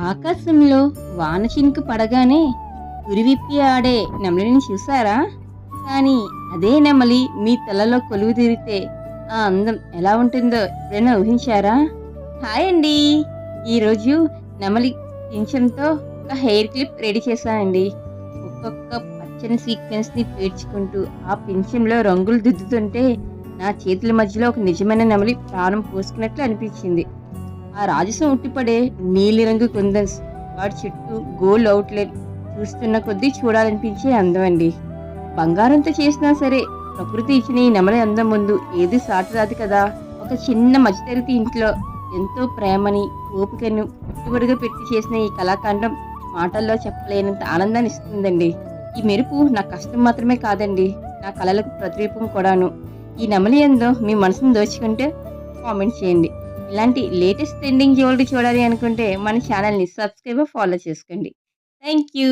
ఆకాశంలో వాన చినుకు పడగానే ఉరివిప్పి ఆడే నెమలిని చూసారా? కానీ అదే నెమలి మీ తలలో కొలువు తీరితే ఆ అందం ఎలా ఉంటుందో ఎప్పుడైనా ఊహించారా? హాయ్ అండి! ఈరోజు నెమలి పింఛంతో ఒక హెయిర్ క్లిప్ రెడీ చేశానండి. ఒక్కొక్క పచ్చని సీక్వెన్స్ని పేర్చుకుంటూ ఆ పింఛంలో రంగులు దిద్దుతుంటే నా చేతుల మధ్యలో ఒక నిజమైన నెమలి ప్రాణం పోసుకున్నట్లు అనిపించింది. ఆ రాజసం ఉట్టిపడే నీలిరంగు కుందన్స్, వాటి చుట్టూ గోల్డ్ అవుట్లైన్ చూస్తున్న కొద్దీ చూడాలనిపించే అందం అండి. బంగారంతో చేసినా సరే ప్రకృతి ఇచ్చిన ఈ నెమలి అందం ముందు ఏది సాటిరాదు కదా. ఒక చిన్న మధ్యతరగతి ఇంట్లో ఎంతో ప్రేమని, ఓపికను పెట్టుబడిగా పెట్టి చేసిన ఈ కళాఖండం మాటల్లో చెప్పలేనంత ఆనందాన్ని ఇస్తుందండి. ఈ మెరుపు నా కష్టం మాత్రమే కాదండి, నా కళలకు ప్రతిరూపం కూడాను. ఈ నెమలి అందం మీ మనసును దోచుకుంటే కామెంట్ చేయండి. ఇలాంటి లేటెస్ట్ ట్రెండింగ్ జ్యువెలరీ చూడాలి అనుకుంటే మన ఛానల్ని సబ్స్క్రైబ్ ఫాలో చేసుకోండి. Thank you.